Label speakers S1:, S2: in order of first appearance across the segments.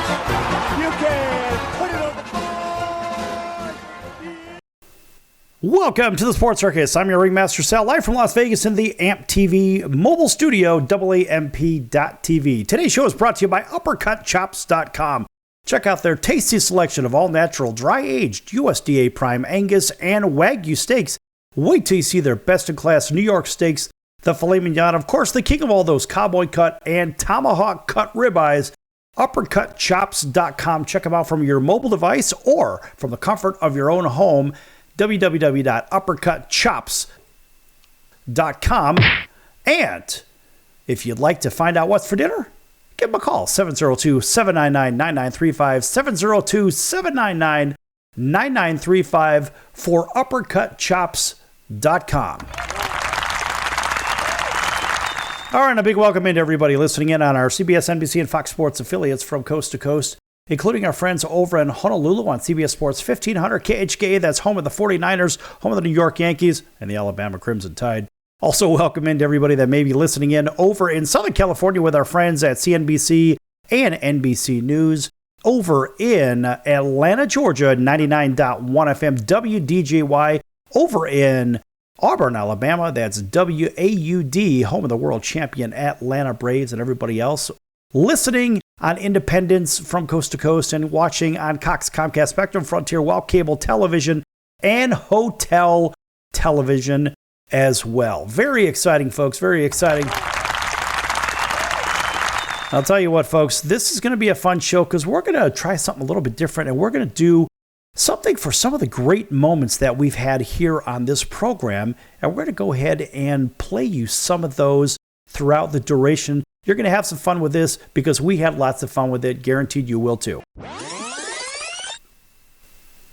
S1: You can put it on the board.
S2: Welcome to the Sports Circus. I'm your ringmaster Sal, live from Las Vegas in the AMP TV mobile studio, AAMP.TV. Today's show is brought to you by UppercutChops.com. Check out their tasty selection of all-natural, dry-aged USDA Prime Angus and Wagyu steaks. Wait till you see their best-in-class New York steaks, the filet mignon, of course, the king of all those cowboy cut and tomahawk cut ribeyes. UppercutChops.com. Check them out from your mobile device or from the comfort of your own home. www.uppercutchops.com. And if you'd like to find out what's for dinner, give them a call, 702-799-9935, 702-799-9935 for uppercutchops.com. All right, and a big welcome in to everybody listening in on our CBS, NBC, and Fox Sports affiliates from coast to coast, including our friends over in Honolulu on CBS Sports 1500 KHKA. That's home of the 49ers, home of the New York Yankees, and the Alabama Crimson Tide. Also, welcome in to everybody that may be listening in over in Southern California with our friends at CNBC and NBC News. Over in Atlanta, Georgia, 99.1 FM WDJY. Over in Auburn, Alabama, that's WAUD, home of the world champion Atlanta Braves, and everybody else listening on Independence from coast to coast and watching on Cox, Comcast, Spectrum, Frontier, Well Cable Television, and Hotel Television as well. Very exciting, folks. Very exciting. I'll tell you what, folks, this is going to be a fun show because we're going to try something a little bit different, and we're going to do something for some of the great moments that we've had here on this program, and we're going to go ahead and play you some of those throughout the duration. You're going to have some fun with this because we had lots of fun with it. Guaranteed you will too.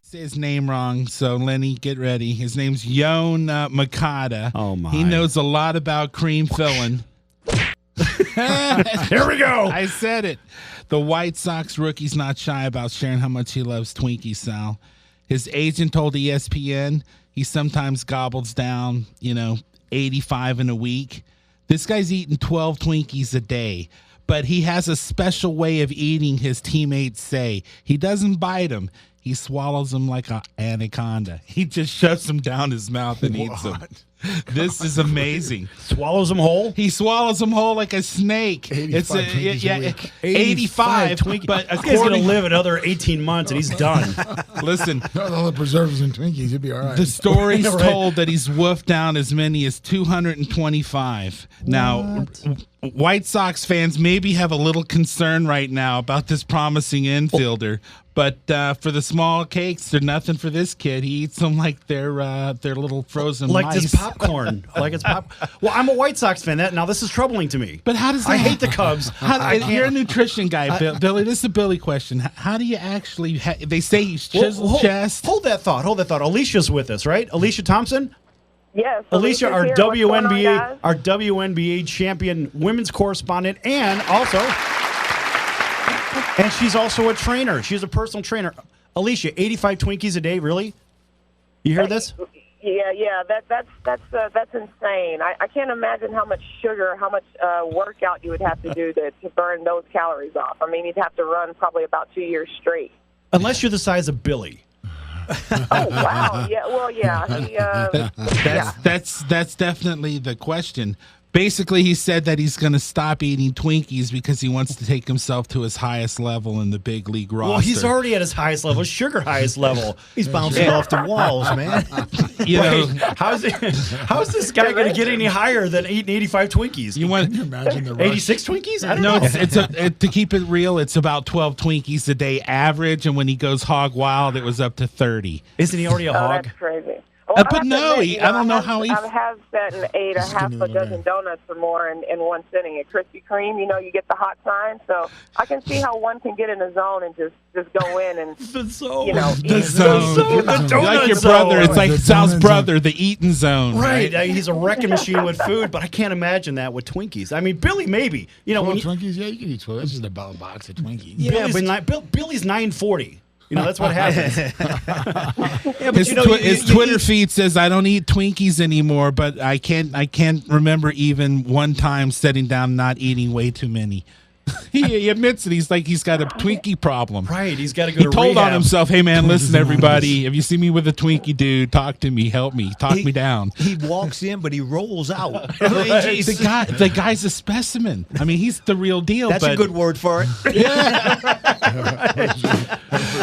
S3: Say his name wrong, so Lenny, get ready. His name's Yon Makata.
S2: Oh my!
S3: He knows a lot about cream filling.
S2: Here we go.
S3: I said it. The White Sox rookie's not shy about sharing how much he loves Twinkies, Sal. His agent told ESPN he sometimes gobbles down, 85 in a week. This guy's eating 12 Twinkies a day, but he has a special way of eating, his teammates say. He doesn't bite them. He swallows them like an anaconda. He just shoves them down his mouth and eats them. This is amazing.
S2: Swallows them whole?
S3: He swallows them whole like a snake.
S4: 85 Twinkies a week.
S3: 85
S2: Twinkies. But this guy's going to live another 18 months and he's done.
S3: Listen.
S4: All the preservatives and Twinkies, you'll be all right.
S3: The story's
S2: Right.
S3: told that he's woofed down as many as 225. Now, White Sox fans maybe have a little concern right now about this promising infielder. But for the small cakes, they're nothing for this kid. He eats them like they're little frozen
S2: Like
S3: mice.
S2: this popcorn. Like it's pop. Well, I'm a White Sox fan. Now this is troubling to me.
S3: But how does that?
S2: I hate the Cubs.
S3: You're a nutrition guy, Billy. This is a Billy question. How do you actually? They say he's chiseled chest.
S2: Hold that thought. Alicia's with us, right? Alicia Thompson.
S5: Yes.
S2: Alicia, our
S5: here. What's going on, guys?
S2: WNBA champion women's correspondent, and she's also a trainer. She's a personal trainer. Alicia, 85 Twinkies a day, really? You hear this?
S5: Yeah. That's insane. I can't imagine how much sugar, how much workout you would have to do to burn those calories off. I mean, you'd have to run probably about 2 years straight.
S2: Unless you're the size of Billy.
S5: Oh wow! Yeah, well, yeah.
S3: That's definitely the question. Basically, he said that he's going to stop eating Twinkies because he wants to take himself to his highest level in the big league roster.
S2: Well, he's already at his highest level, sugar highest level.
S6: He's bouncing off the walls, man.
S2: How's this guy going to get any higher than eating 85 Twinkies?
S3: You want
S4: Can you imagine the rush?
S2: 86 Twinkies? I don't
S3: No,
S2: know.
S3: to keep it real, it's about 12 Twinkies a day average, and when he goes hog wild, it was up to 30.
S2: Isn't he already a
S5: Oh,
S2: hog?
S5: that's crazy. Well,
S3: But no,
S5: I
S3: don't know how he.
S5: I have sat and ate a half a dozen donuts or more in one sitting at Krispy Kreme. You get the hot sign, so I can see how one can get in a zone and just go in and
S2: The zone.
S5: eat.
S3: The zone.
S2: The donut
S3: Like your
S2: zone.
S3: brother, it's like
S4: The
S3: Sal's
S4: donut
S3: brother, the eating zone.
S2: Right. He's a wrecking machine with food, but I can't imagine that with Twinkies. I mean, Billy, maybe.
S4: 12
S2: when
S4: Twinkies? Yeah, you can eat 12. That's just a box of Twinkies.
S2: Billy's 940. That's what happens.
S3: His Twitter feed says, "I don't eat Twinkies anymore, but I can't remember even one time sitting down not eating way too many." He admits it. He's like he's got a Twinkie problem.
S2: Right. He's got to go
S3: He
S2: to
S3: told on
S2: rehab.
S3: himself, "Hey man, listen, everybody. If you see me with a Twinkie, dude, talk to me, help me, talk me down."
S6: He walks in, but he rolls out.
S3: The guy's a specimen. I mean, he's the real deal.
S6: That's
S3: but,
S6: a good word for it.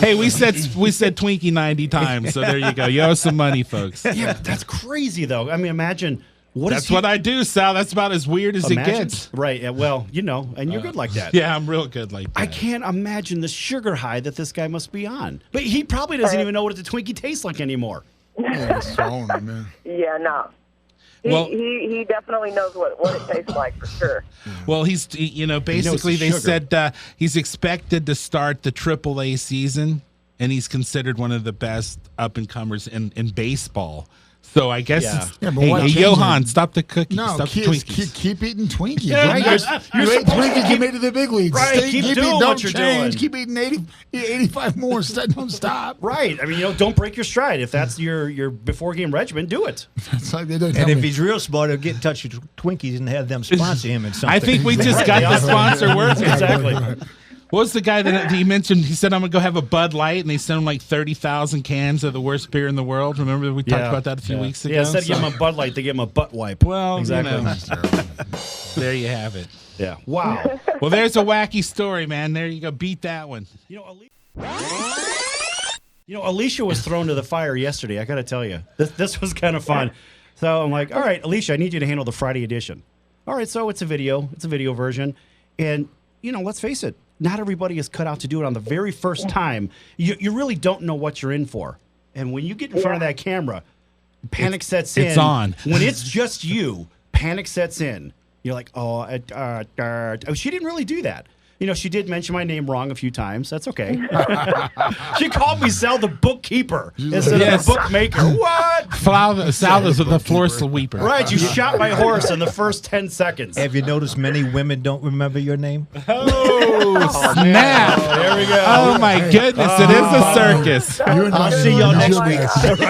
S3: Hey, we said Twinkie 90 times, so there you go. You owe some money, folks.
S2: Yeah, that's crazy, though. I mean, imagine.
S3: That's what I do, Sal. That's about as weird as it gets.
S2: Right. Yeah, well, and you're good like that.
S3: Yeah, I'm real good like that.
S2: I can't imagine the sugar high that this guy must be on. But he probably doesn't even know what the Twinkie tastes like anymore.
S4: Yeah, it's thrown, man.
S5: Yeah, no. He definitely knows what it tastes like for sure.
S3: Well, basically they said he's expected to start the AAA season, and he's considered one of the best up-and-comers in baseball. So I guess, hey, Johan, stop the cookies.
S4: No,
S3: stop the
S4: kids,
S3: Twinkies.
S4: keep eating Twinkies.
S2: Yeah,
S4: right? You ate Twinkies, you made it to the big leagues.
S2: Right, keep doing
S4: eating,
S2: what you're doing.
S4: Keep eating 85 more. Don't stop.
S2: Right. I mean, don't break your stride. If that's your before-game regimen, do it.
S4: It's like they don't
S6: And
S4: tell
S6: if
S4: me.
S6: he's real smart, he'll get in touch with Twinkies and have them sponsor him in something.
S3: I think we just got the sponsor working.
S2: Exactly.
S3: What was the guy that he mentioned? He said, "I'm going to go have a Bud Light," and they sent him like 30,000 cans of the worst beer in the world. Remember we talked about that a few weeks ago?
S2: Yeah, instead of giving him a Bud Light, they give him a butt wipe.
S3: Well,
S2: exactly.
S3: There you have it.
S2: Yeah. Wow.
S3: Well, there's a wacky story, man. There you go. Beat that one.
S2: Alicia was thrown to the fire yesterday. I got to tell you, this was kind of fun. So I'm like, all right, Alicia, I need you to handle the Friday edition. All right, so it's a video version, and let's face it, not everybody is cut out to do it on the very first time. You really don't know what you're in for, and when you get in front of that camera, panic sets in.
S3: It's on.
S2: When it's just you, panic sets in. You're like, she didn't really do that. She did mention my name wrong a few times. That's okay. She called me Sal the bookkeeper instead of the bookmaker. What?
S3: Sal is the floor sweeper.
S2: Right, you shot my horse in the first 10 seconds.
S6: Have you noticed many women don't remember your name?
S3: Oh, snap.
S2: There we go.
S3: Oh, my goodness. It is a circus.
S6: I'll see y'all next week.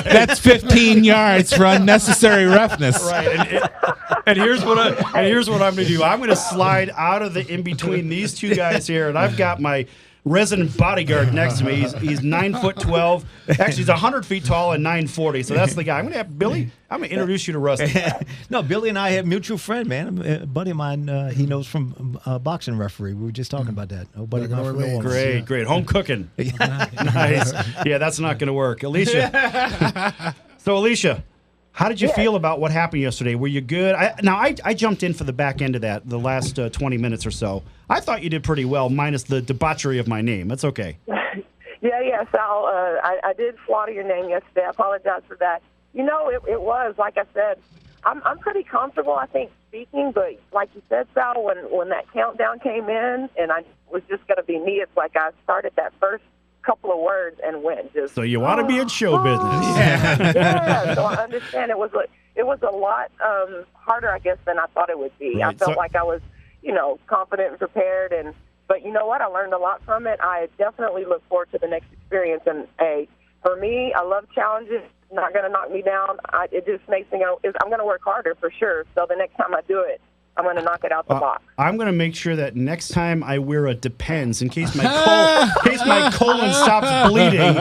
S3: That's 15 yards for unnecessary roughness.
S2: Right, and here's what I'm going to do. I'm going to slide out of the in between these two guys here, and I've got my resident bodyguard next to me. He's 9'12". Actually, he's 100 feet tall and 940. So that's the guy. I'm going to have Billy. I'm going to introduce you to Rusty.
S6: No, Billy and I have a mutual friend, man. A buddy of mine. He knows from boxing referee. We were just talking about that. A buddy of mine from New Orleans.
S2: Great. Home cooking. Nice. Yeah, that's not going to work, Alicia. So, Alicia, how did you feel about what happened yesterday? Were you good? I jumped in for the back end of that, the last 20 minutes or so. I thought you did pretty well, minus the debauchery of my name. That's okay.
S5: Yeah, Sal, I did slaughter your name yesterday. I apologize for that. It was, like I said, I'm pretty comfortable, I think, speaking, but like you said, Sal, when that countdown came in and I was just going to be me, it's like I started that first couple of words and went just.
S2: So you want to be in show business?
S5: Yeah. So I understand it was a lot harder, I guess, than I thought it would be.
S2: Right.
S5: I felt like I was, confident and prepared, but you know what? I learned a lot from it. I definitely look forward to the next experience. And for me, I love challenges. It's not going to knock me down. It just makes me go. I'm going to work harder for sure. So the next time I do it, I'm going to knock it out the box.
S2: I'm going to make sure that next time I wear a Depends in case my colon stops bleeding.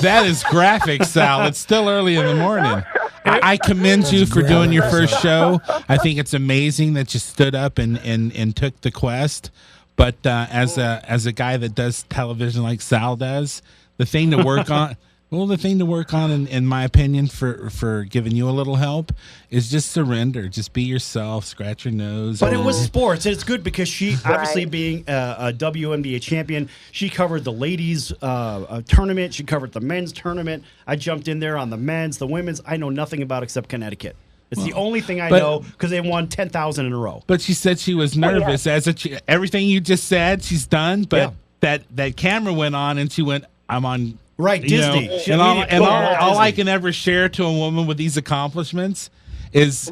S3: That is graphic, Sal. It's still early in the morning. I commend you for doing your first show. I think it's amazing that you stood up and took the quest. But as a guy that does television like Sal does, the thing to work on. Well, the thing to work on, in my opinion, for giving you a little help, is just surrender. Just be yourself. Scratch your nose.
S2: But it was sports, and it's good because she, obviously being a WNBA champion, she covered the ladies' tournament. She covered the men's tournament. I jumped in there on the men's, the women's. I know nothing about except Connecticut. It's the only thing I know because they won 10,000 in a row.
S3: But she said she was nervous. Everything you just said, she's done. But that camera went on, and she went, "I'm on."
S2: Right, Disney.
S3: And all I can ever share to a woman with these accomplishments is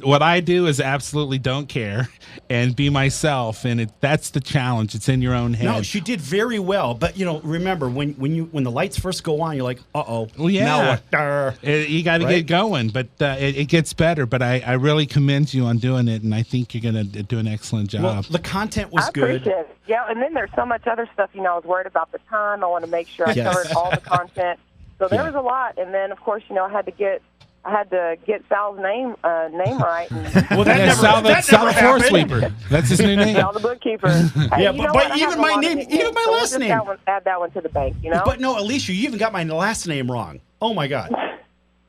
S3: what I do is absolutely don't care and be myself, and that's the challenge. It's in your own head.
S2: No, she did very well. But remember when the lights first go on, you're like, uh-oh.
S3: Well, yeah.
S2: Now what?
S3: You got to get going, but it gets better. But I really commend you on doing it, and I think you're going to do an excellent job.
S2: Well, the content was
S5: I
S2: good.
S5: appreciate it. Yeah, and then there's so much other stuff. I was worried about the time. I want to make sure I
S2: Yes.
S5: covered all the content. So there was a lot. And then, of course, I had to get Sal's name right. And
S2: Well, that never,
S3: Sal,
S2: that
S3: Sal
S2: never
S3: the floor
S2: happened.
S3: sweeper. That's his new name.
S5: Sal the bookkeeper. Hey,
S2: Yeah,
S5: you know
S2: but
S5: what? I
S2: even
S5: have
S2: my
S5: a lot of
S2: name-
S5: nicknames,
S2: even my
S5: so we'll
S2: last
S5: just
S2: name.
S5: add that one to the bank,
S2: But no, Alicia, you even got my last name wrong. Oh my God.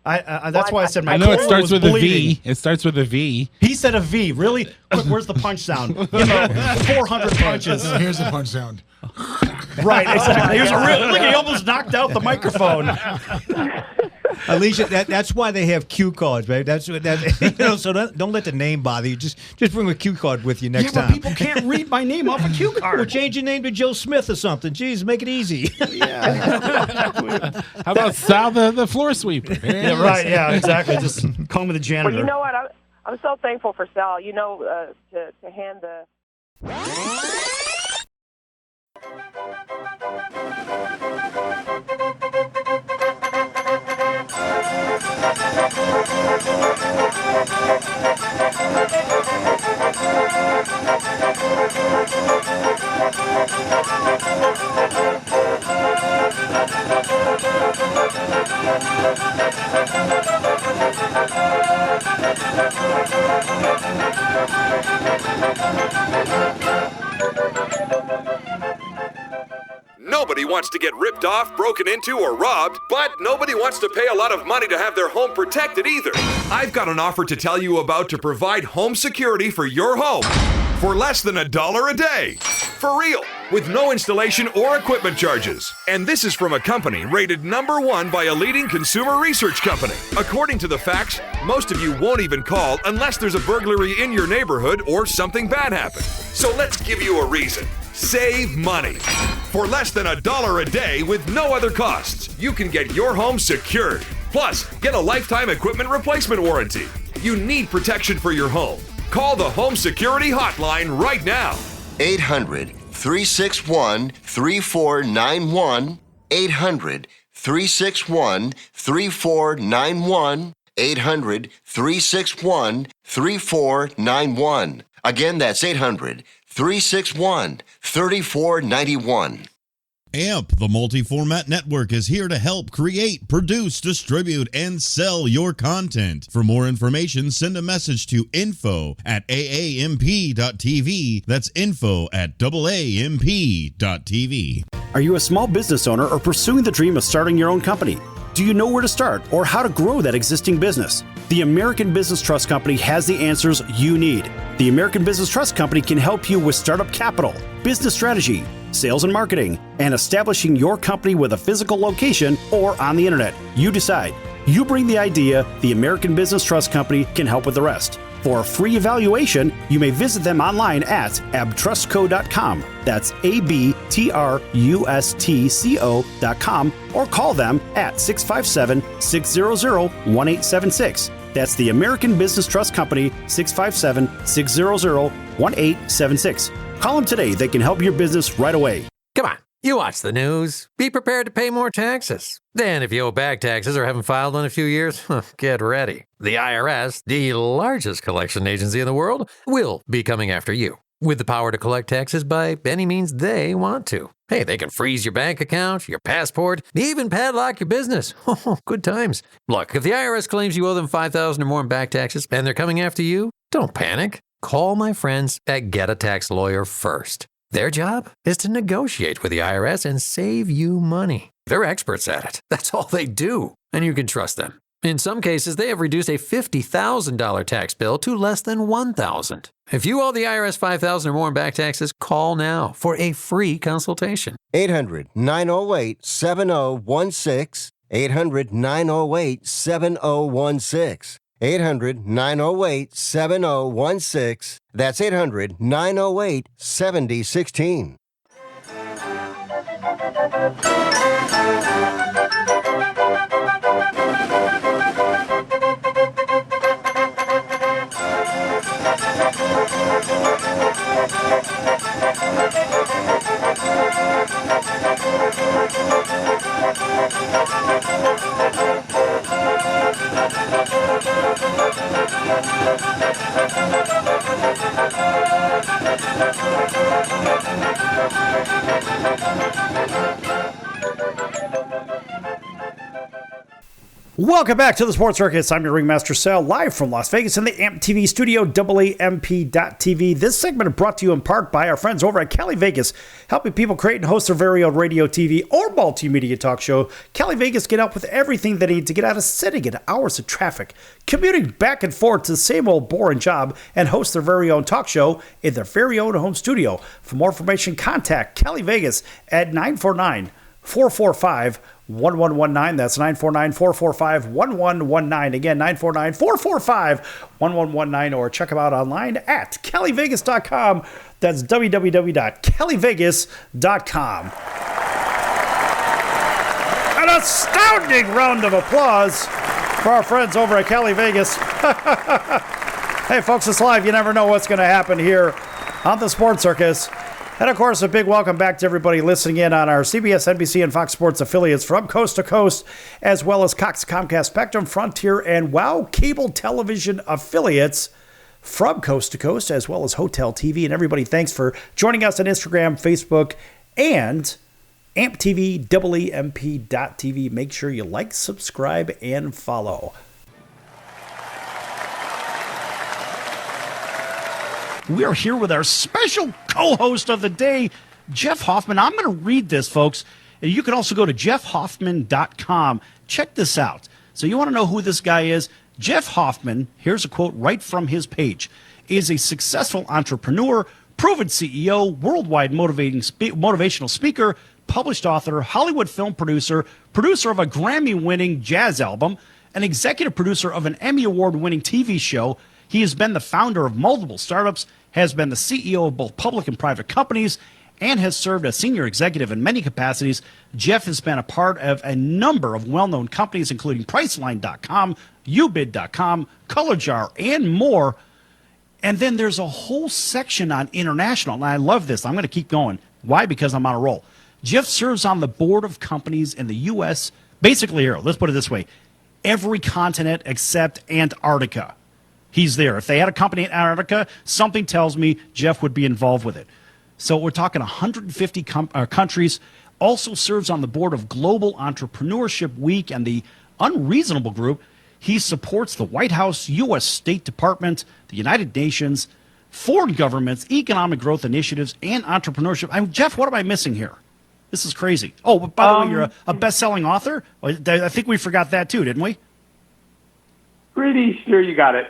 S2: That's
S5: Well,
S2: why I said my
S3: I know it
S2: colon
S3: starts
S2: was
S3: with a
S2: bleeding.
S3: V. It starts with a V.
S2: He said a V. Really? Quick, where's the punch sound? 400 punches.
S4: Here's the punch sound.
S2: Right, exactly. He was look, he almost knocked out the microphone.
S6: Alicia, that's why they have cue cards, right? That's so don't let the name bother you. Just bring a cue card with you next
S2: But
S6: time.
S2: people can't read my name off a cue card.
S6: Or change your name to Joe Smith or something. Jeez, make it easy.
S3: How about Sal the floor sweeper?
S2: Yeah, right. Yeah, exactly. Just call me the
S5: Well,
S2: janitor.
S5: you know what? I'm so thankful for Sal. To hand the.
S7: Nobody wants to get ripped off, broken into, or robbed, but nobody wants to pay a lot of money to have their home protected either. I've got an offer to tell you about to provide home security for your home for less than $1 a day. For real, with no installation or equipment charges. And this is from a company rated #1 by a leading consumer research company. According to the facts, most of you won't even call unless there's a burglary in your neighborhood or something bad happened. So let's give you a reason. Save money. For less than $1 a day with no other costs, you can get your home secured. Plus, get a lifetime equipment replacement warranty. You need protection for your home. Call the Home Security Hotline right now.
S8: 800-361-3491. 800-361-3491. 800-361-3491. Again, that's 800-361-3491.
S9: AMP, the multi-format network, is here to help create, produce, distribute, and sell your content. For more information, send a message to info@aamp.tv. That's info@aamp.tv.
S2: Are you a small business owner or pursuing the dream of starting your own company? Do you know where to start or how to grow that existing business? The American Business Trust Company has the answers you need. The American Business Trust Company can help you with startup capital, business strategy, sales and marketing, and establishing your company with a physical location or on the internet. You decide. You bring the idea, the American Business Trust Company can help with the rest. For a free evaluation, you may visit them online at abtrustco.com. That's abtrustco.com, or call them at 657-600-1876. That's the American Business Trust Company, 657-600-1876. Call them today. They can help your business right away.
S10: Come on, you watch the news. Be prepared to pay more taxes. Then, if you owe back taxes or haven't filed in a few years, get ready. The IRS, the largest collection agency in the world, will be coming after you with the power to collect taxes by any means they want to. Hey, they can freeze your bank account, your passport, even padlock your business. Oh, good times. Look, if the IRS claims you owe them $5,000 or more in back taxes and they're coming after you, don't panic. Call my friends at Get a Tax Lawyer first. Their job is to negotiate with the IRS and save you money. They're experts at it. That's all they do, and you can trust them. In some cases, they have reduced a $50,000 tax bill to less than $1,000. If you owe the IRS $5,000 or more in back taxes, call now for a free consultation.
S8: 800-908-7016. 800-908-7016. 800-908-7016. That's 800-908-7016.
S2: Welcome back to the Sports Circus. I'm your ringmaster Sal, live from Las Vegas in the AMP TV studio, AAMP.TV. This segment is brought to you in part by our friends over at Cali Vegas, helping people create and host their very own radio, TV, or multimedia talk show. Cali Vegas can help with everything they need to get out of sitting in hours of traffic, commuting back and forth to the same old boring job, and host their very own talk show in their very own home studio. For more information, contact Cali Vegas at 949-445-1119. That's 949-445-1119. Again, 949-445-1119, or check them out online at CaliVegas.com. That's www.calivegas.com. An astounding round of applause for our friends over at Cali Vegas. Hey, folks, it's live. You never know what's going to happen here on the Sports Circus. And, of course, a big welcome back to everybody listening in on our CBS, NBC, and Fox Sports affiliates from coast to coast, as well as Cox, Comcast, Spectrum, Frontier, and WOW cable television affiliates from coast to coast, as well as Hotel TV. And everybody, thanks for joining us on Instagram, Facebook, and AMP TV, AAMP.TV. Make sure you like, subscribe, and follow. We are here with our special co-host of the day, Jeff Hoffman. I'm going to read this, folks. You can also go to jeffhoffman.com. Check this out. So you want to know who this guy is? Jeff Hoffman, here's a quote right from his page, is a successful entrepreneur, proven CEO, worldwide motivational speaker, published author, Hollywood film producer, producer of a Grammy-winning jazz album, an executive producer of an Emmy Award-winning TV show. He has been the founder of multiple startups, has been the CEO of both public and private companies, and has served as senior executive in many capacities. Jeff has been a part of a number of well-known companies, including Priceline.com, Ubid.com, ColorJar, and more. And then there's a whole section on international, and I love this. I'm going to keep going. Why? Because I'm on a roll. Jeff serves on the board of companies in the U.S., basically here, let's put it this way, every continent except Antarctica. He's there. If they had a company in Antarctica, something tells me Jeff would be involved with it. So we're talking 150 countries. Also serves on the board of Global Entrepreneurship Week and the Unreasonable Group. He supports the White House, U.S. State Department, the United Nations, foreign governments, economic growth initiatives, and entrepreneurship. Jeff, what am I missing here? This is crazy. Oh, but by the way, you're a best-selling author? I think we forgot that too, didn't we?
S11: Pretty sure you got it.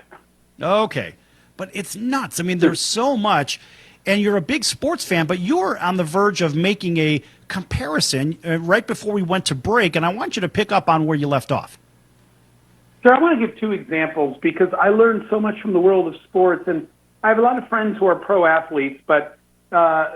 S2: Okay. But it's nuts. I mean, there's so much, and you're a big sports fan, but you're on the verge of making a comparison right before we went to break, and I want you to pick up on where you left off.
S11: Sure, I want to give two examples because I learned so much from the world of sports, and I have a lot of friends who are pro athletes, but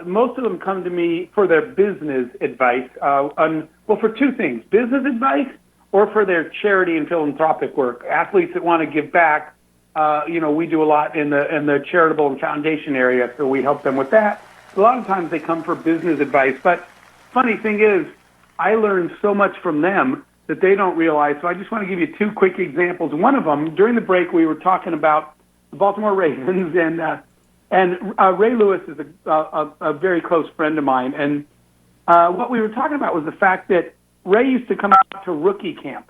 S11: most of them come to me for their business advice, for two things, business advice or for their charity and philanthropic work. Athletes that want to give back, we do a lot in the charitable and foundation area, so we help them with that. A lot of times they come for business advice, but funny thing is, I learned so much from them that they don't realize, so I just want to give you two quick examples. One of them, during the break, we were talking about the Baltimore Ravens, and Ray Lewis is a very close friend of mine, and what we were talking about was the fact that Ray used to come out to rookie camp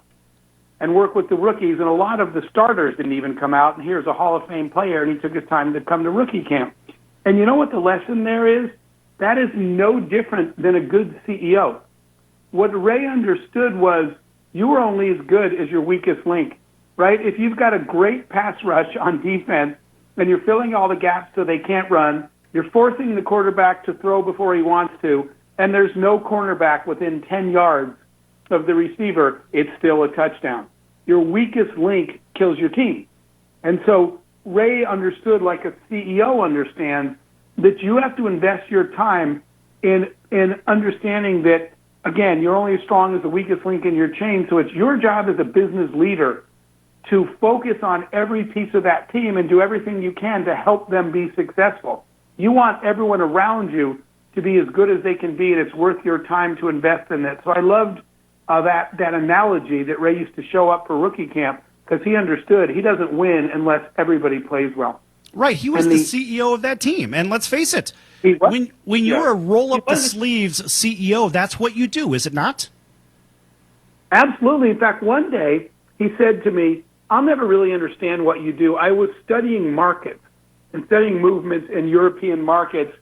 S11: and work with the rookies, and a lot of the starters didn't even come out, and here's a Hall of Fame player, and he took his time to come to rookie camp. And you know what the lesson there is? That is no different than a good CEO. What Ray understood was you are only as good as your weakest link, right? If you've got a great pass rush on defense and you're filling all the gaps so they can't run, you're forcing the quarterback to throw before he wants to, and there's no cornerback within 10 yards of the receiver, it's still a touchdown. Your weakest link kills your team. And so Ray understood, like a CEO understands, that you have to invest your time in understanding that, again, you're only as strong as the weakest link in your chain, so it's your job as a business leader to focus on every piece of that team and do everything you can to help them be successful. You want everyone around you to be as good as they can be, and it's worth your time to invest in it. So I loved that analogy that Ray used to show up for rookie camp, because he understood he doesn't win unless everybody plays well.
S2: Right, he was the CEO of that team, and let's face it, when you're a roll-up-the-sleeves CEO, that's what you do, is it not?
S11: Absolutely. In fact, one day he said to me, I'll never really understand what you do. I was studying markets and studying movements in European markets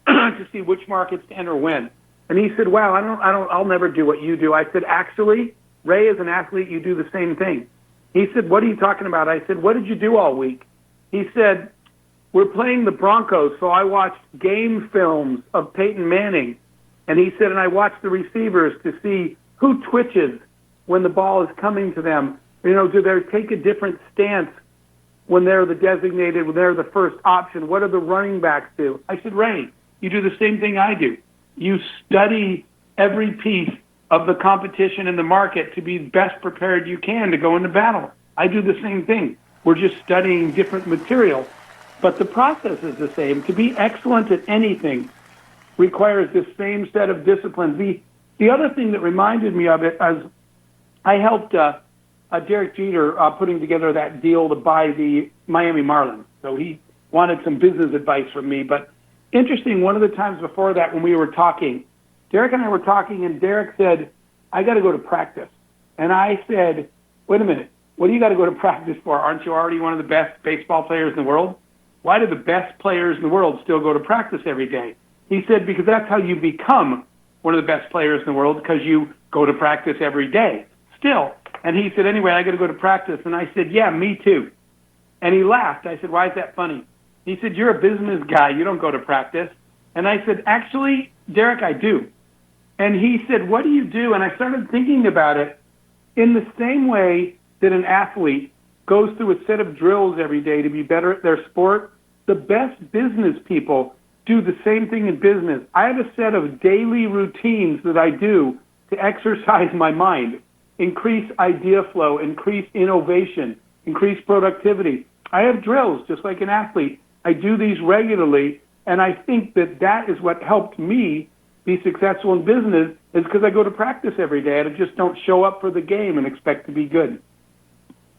S11: to see which markets to enter when. And he said, wow, I'll never do what you do. I said, actually, Ray, as an athlete, you do the same thing. He said, what are you talking about? I said, what did you do all week? He said, we're playing the Broncos, so I watched game films of Peyton Manning. And he said, and I watched the receivers to see who twitches when the ball is coming to them. You know, do they take a different stance when they're the designated, when they're the first option? What do the running backs do? I said, Ray, you do the same thing I do. You study every piece of the competition in the market to be best prepared you can to go into battle. I do the same thing. We're just studying different material. But the process is the same. To be excellent at anything requires the same set of disciplines. The other thing that reminded me of it, as I helped Derek Jeter putting together that deal to buy the Miami Marlins. So he wanted some business advice from me. But interesting, one of the times before that when we were talking, Derek and I were talking, and Derek said, I got to go to practice. And I said, wait a minute, what do you got to go to practice for? Aren't you already one of the best baseball players in the world? Why do the best players in the world still go to practice every day? He said, because that's how you become one of the best players in the world, because you go to practice every day still. And he said, anyway, I got to go to practice. And I said, yeah, me too. And he laughed. I said, why is that funny? He said, you're a business guy. You don't go to practice. And I said, actually, Derek, I do. And he said, what do you do? And I started thinking about it in the same way that an athlete goes through a set of drills every day to be better at their sport. The best business people do the same thing in business. I have a set of daily routines that I do to exercise my mind, increase idea flow, increase innovation, increase productivity. I have drills just like an athlete. I do these regularly, and I think that that is what helped me be successful in business, is because I go to practice every day. I just don't show up for the game and expect to be good.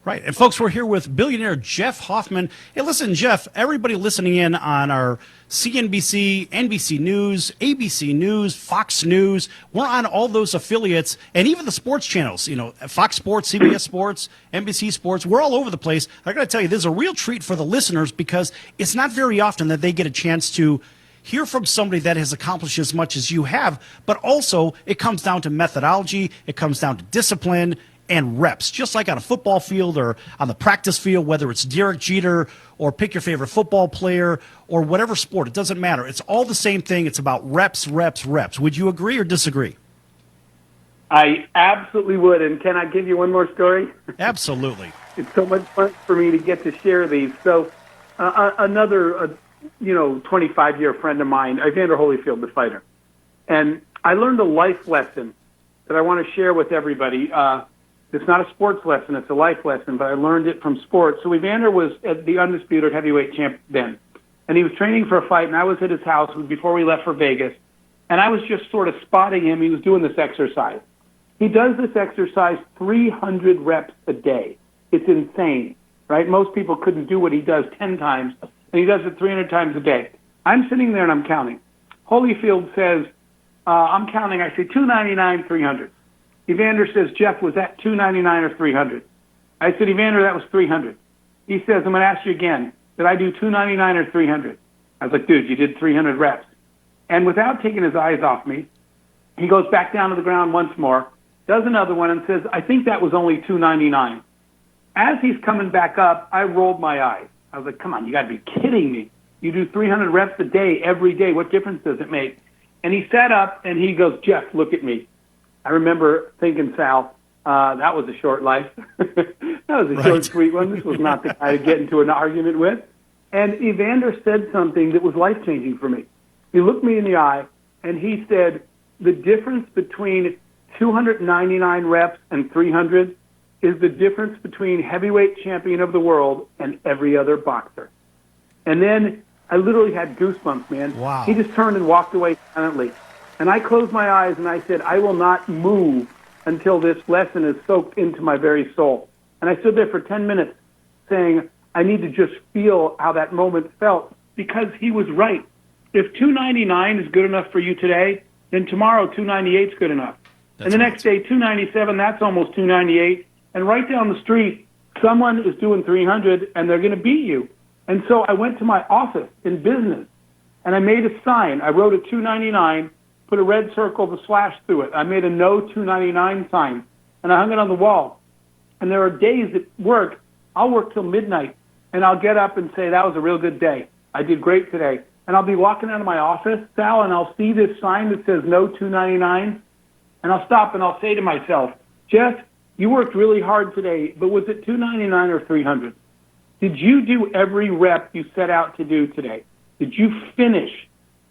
S2: Right. And folks, we're here with billionaire Jeff Hoffman. Hey, listen, Jeff, everybody listening in on our CNBC, NBC News, ABC News, Fox News, we're on all those affiliates and even the sports channels, you know, Fox Sports, CBS Sports, NBC Sports, we're all over the place. I got to tell you, this is a real treat for the listeners because it's not very often that they get a chance to hear from somebody that has accomplished as much as you have, but also it comes down to methodology, it comes down to discipline, and reps, just like on a football field or on the practice field, whether it's Derek Jeter or pick your favorite football player or whatever sport, it doesn't matter. It's all the same thing. It's about reps, reps, reps. Would you agree or disagree?
S11: I absolutely would. And can I give you one more story?
S2: Absolutely.
S11: It's so much fun for me to get to share these. So another, 25-year friend of mine, Evander Holyfield, the fighter. And I learned a life lesson that I want to share with everybody. It's not a sports lesson, it's a life lesson, but I learned it from sports. So Evander was at the undisputed heavyweight champ then, and he was training for a fight, and I was at his house before we left for Vegas, and I was just sort of spotting him. He was doing this exercise. He does this exercise 300 reps a day. It's insane, right? Most people couldn't do what he does 10 times, and he does it 300 times a day. I'm sitting there and I'm counting. Holyfield says, I'm counting, I say 299, 300. Evander says, Jeff, was that 299 or 300? I said, Evander, that was 300. He says, I'm going to ask you again, did I do 299 or 300? I was like, dude, you did 300 reps. And without taking his eyes off me, he goes back down to the ground once more, does another one, and says, I think that was only 299. As he's coming back up, I rolled my eyes. I was like, come on, you got to be kidding me. You do 300 reps a day, every day. What difference does it make? And he sat up, and he goes, Jeff, look at me. I remember thinking, Sal, that was a short life. That was a short, sweet one. This was not the guy to get into an argument with. And Evander said something that was life-changing for me. He looked me in the eye, and he said, the difference between 299 reps and 300 is the difference between heavyweight champion of the world and every other boxer. And then I literally had goosebumps, man.
S2: Wow.
S11: He just turned and walked away silently. And I closed my eyes and I said, I will not move until this lesson is soaked into my very soul. And I stood there for 10 minutes saying, I need to just feel how that moment felt, because he was right. If 299 is good enough for you today, then tomorrow 298 is good enough. And the next day 297, that's almost 298. And right down the street, someone is doing 300 and they're going to beat you. And so I went to my office in business and I made a sign. I wrote a 299, put a red circle with a slash through it. I made a no 299 sign and I hung it on the wall. And there are days at work, I'll work till midnight and I'll get up and say, that was a real good day. I did great today. And I'll be walking out of my office, Sal, and I'll see this sign that says no 299. And I'll stop and I'll say to myself, Jeff, you worked really hard today, but was it 299 or 300? Did you do every rep you set out to do today? Did you finish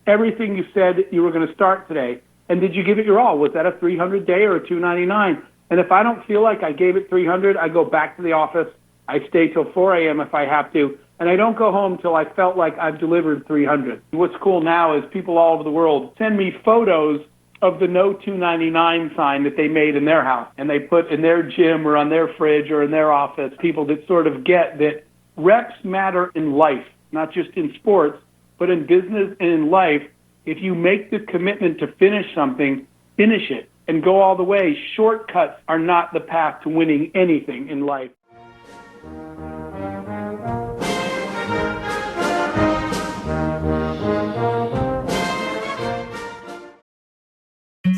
S11: everything you said you were going to start today? And did you give it your all? Was that a 300 day or a 299? And if I don't feel like I gave it 300, I go back to the office. I stay till 4 a.m. if I have to. And I don't go home till I felt like I've delivered 300. What's cool now is people all over the world send me photos of the no 299 sign that they made in their house. And they put in their gym or on their fridge or in their office. People that sort of get that reps matter in life, not just in sports, but in business and in life. If you make the commitment to finish something, finish it and go all the way. Shortcuts are not the path to winning anything in life.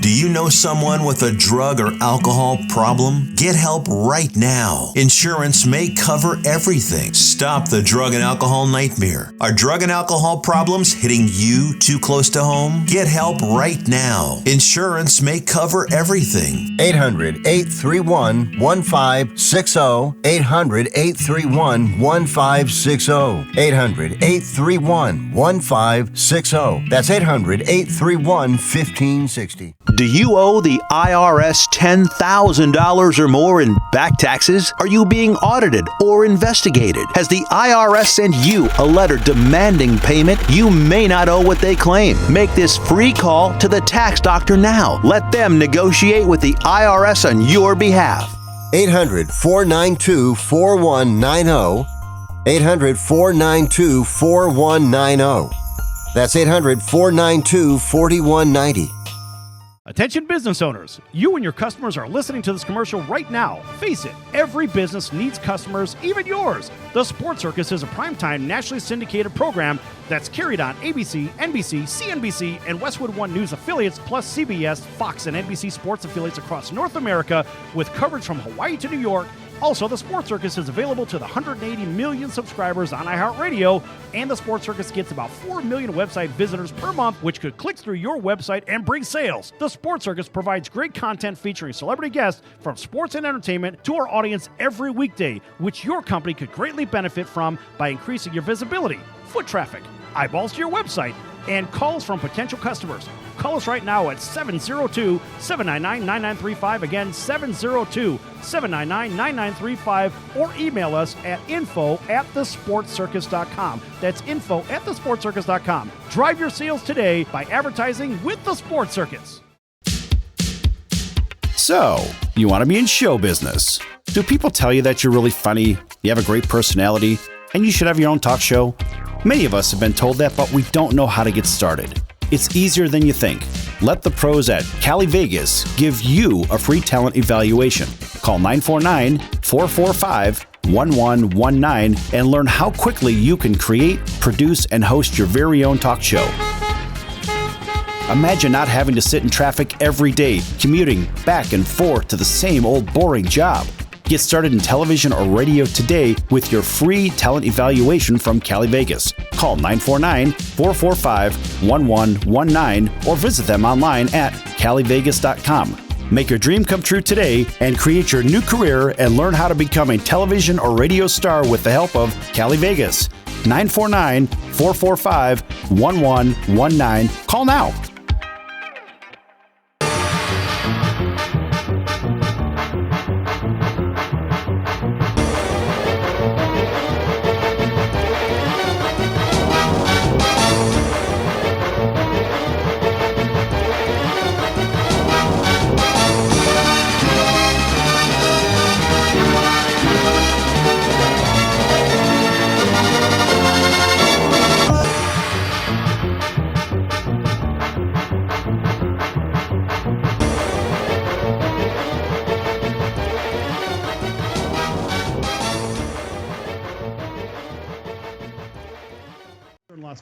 S12: Do you know someone with a drug or alcohol problem? Get help right now. Insurance may cover everything. Stop the drug and alcohol nightmare. Are drug and alcohol problems hitting you too close to home? Get help right now. Insurance may cover everything.
S8: 800-831-1560. 800-831-1560. 800-831-1560. That's 800-831-1560.
S13: Do you owe the IRS $10,000 or more in back taxes? Are you being audited or investigated? Has the IRS sent you a letter demanding payment? You may not owe what they claim. Make this free call to the tax doctor now. Let them negotiate with the IRS on your behalf.
S8: 800-492-4190. 800-492-4190. That's 800-492-4190.
S2: Attention business owners, you and your customers are listening to this commercial right now. Face it, every business needs customers, even yours. The Sports Circus is a primetime nationally syndicated program that's carried on ABC, NBC, CNBC, and Westwood One News affiliates, plus CBS, Fox, and NBC sports affiliates across North America with coverage from Hawaii to New York. Also, the Sports Circus is available to the 180 million subscribers on iHeartRadio, and the Sports Circus gets about 4 million website visitors per month, which could click through your website and bring sales. The Sports Circus provides great content featuring celebrity guests from sports and entertainment to our audience every weekday, which your company could greatly benefit from by increasing your visibility, foot traffic, eyeballs to your website, and calls from potential customers. Call us right now at 702-799-9935. Again, 702-799-9935. Or email us at info@thesportscircus.com. That's info@thesportscircus.com. Drive your sales today by advertising with the Sports Circus.
S14: So, you want to be in show business. Do people tell you that you're really funny, you have a great personality, and you should have your own talk show? Many of us have been told that, but we don't know how to get started. It's easier than you think. Let the pros at Cali Vegas give you a free talent evaluation. Call 949-445-1119 and learn how quickly you can create, produce, and host your very own talk show. Imagine not having to sit in traffic every day, commuting back and forth to the same old boring job. Get started in television or radio today with your free talent evaluation from Cali Vegas. Call 949-445-1119 or visit them online at calivegas.com. Make your dream come true today and create your new career and learn how to become a television or radio star with the help of Cali Vegas. 949-445-1119. Call now.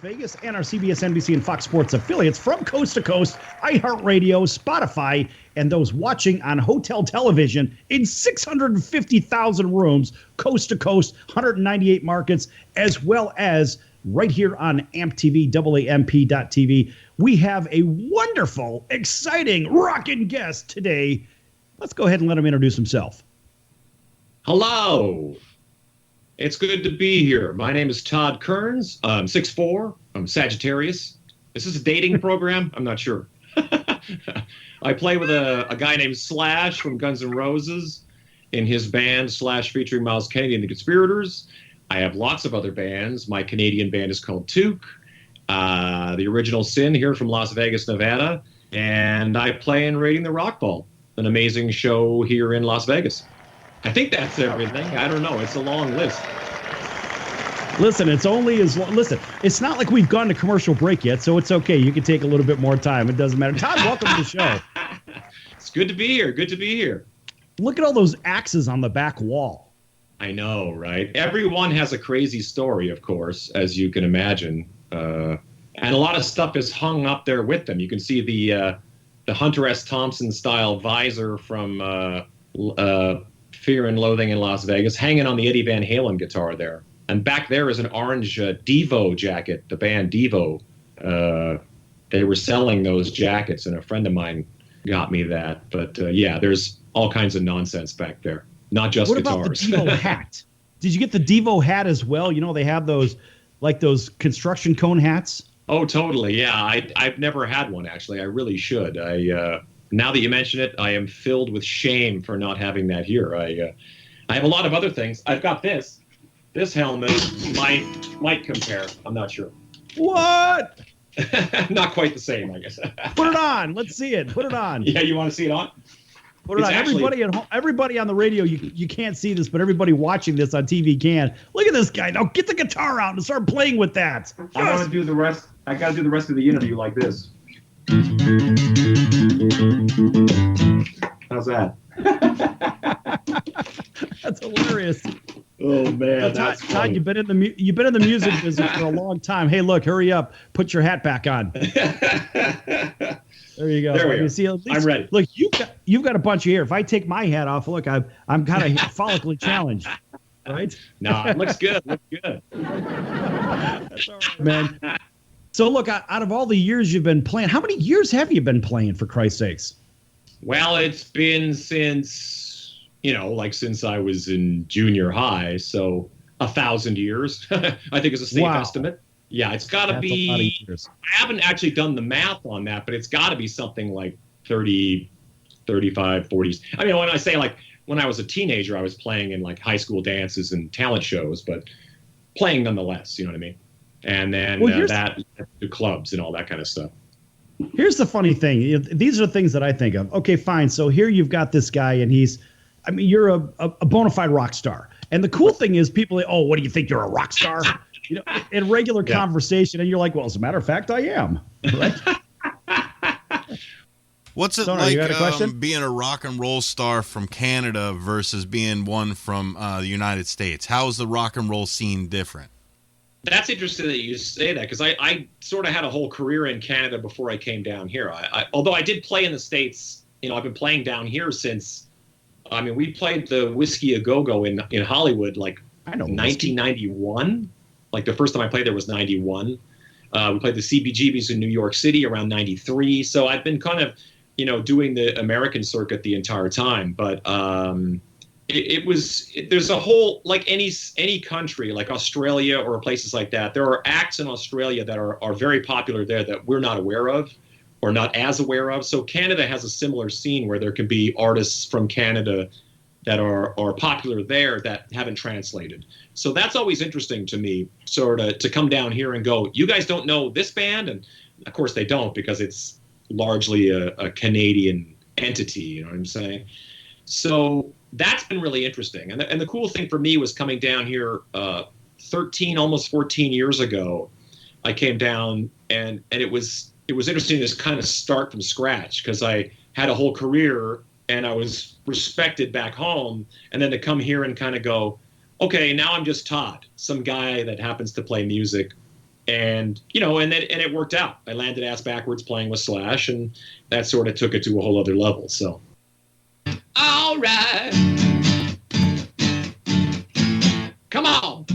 S2: Vegas and our CBS, NBC, and Fox Sports affiliates from coast to coast, iHeartRadio, Spotify, and those watching on hotel television in 650,000 rooms, coast to coast, 198 markets, as well as right here on AMP TV, AAMP.TV. We have a wonderful, exciting, rockin' guest today. Let's go ahead and let him introduce himself.
S15: Hello. It's good to be here. My name is Todd Kearns. I'm 6'4". I'm Sagittarius. Is this a dating program? I'm not sure. I play with a guy named Slash from Guns N' Roses in his band, Slash featuring Miles Kennedy and the Conspirators. I have lots of other bands. My Canadian band is called Toque. The Original Sin here from Las Vegas, Nevada. And I play in Raiding the Rock Ball, an amazing show here in Las Vegas. I think that's everything. I don't know. It's a long list.
S2: Listen, it's only as listen. It's not like we've gone to commercial break yet, so it's okay. You can take a little bit more time. It doesn't matter. Todd, welcome to the show.
S15: It's good to be here. Good to be here.
S2: Look at all those axes on the back wall.
S15: I know, right? Everyone has a crazy story, of course, as you can imagine, and a lot of stuff is hung up there with them. You can see the Hunter S. Thompson style visor from Fear and Loathing in Las Vegas, hanging on the Eddie Van Halen guitar there. And back there is an orange Devo jacket, the band Devo. They were selling those jackets, and a friend of mine got me that. But yeah, there's all kinds of nonsense back there, not just
S2: what
S15: guitars.
S2: What about the Devo hat? Did you get the Devo hat as well? You know, they have those, like those construction cone hats.
S15: Oh, totally. Yeah, I've never had one, actually. I really should. Now that you mention it, I am filled with shame for not having that here. I have a lot of other things. I've got this. This helmet might compare. I'm not sure.
S2: What?
S15: Not quite the same, I guess.
S2: Put it on. Let's see it. Put it on.
S15: Yeah, you want to see it on?
S2: Put it on. Everybody at home, everybody on the radio, you can't see this, but everybody watching this on TV can. Look at this guy. Now get the guitar out and start playing with that.
S15: I got to do the rest. I got to do the rest of the interview like this. How's that?
S2: That's hilarious.
S15: Oh man, that's
S2: Todd, you've been in the music business for a long time. Hey, look, hurry up, put your hat back on. There you go.
S15: There we go.
S2: See, at least,
S15: I'm ready.
S2: Look, you've got a bunch of hair. If I take my hat off, look, I'm kind of follically challenged, right?
S15: No, it looks good. Looks good.
S2: That's all right, man. So look, out of all the years you've been playing, how many years have you been playing, for Christ's sakes?
S15: Well, it's been since I was in junior high, so 1,000 years. I think is a safe estimate. Yeah, it's got to be. A lot of years. I haven't actually done the math on that, but it's got to be something like 30, 35, 40s. I mean, when I say when I was a teenager, I was playing in high school dances and talent shows, but playing nonetheless. You know what I mean? And then the clubs and all that kind of stuff.
S2: Here's the funny thing. These are things that I think of. Okay, fine. So here you've got this guy, and you're a bona fide rock star. And the cool thing is people say, oh, what do you think? You're a rock star? In regular conversation, and you're like, well, as a matter of fact, I am. Right?
S9: What's it like being a rock and roll star from Canada versus being one from the United States? How is the rock and roll scene different?
S15: That's interesting that you say that, because I sort of had a whole career in Canada before I came down here. Although I did play in the States, I've been playing down here since, we played the Whiskey A Go-Go in Hollywood, 1991. The first time I played there was 91. We played the CBGBs in New York City around 93. So I've been kind of, doing the American circuit the entire time. But there's a whole, like any country, like Australia or places like that, there are acts in Australia that are very popular there that we're not aware of or not as aware of. So Canada has a similar scene where there can be artists from Canada that are popular there that haven't translated. So that's always interesting to me, sort of to come down here and go, you guys don't know this band? And of course they don't, because it's largely a Canadian entity, you know what I'm saying? So that's been really interesting. And the cool thing for me was coming down here 13, almost 14 years ago. I came down and it was interesting to just kind of start from scratch, because I had a whole career and I was respected back home, and then to come here and kind of go, okay, now I'm just Todd, some guy that happens to play music And, and it worked out. I landed ass backwards playing with Slash, and that sort of took it to a whole other level. So. All right. Come on.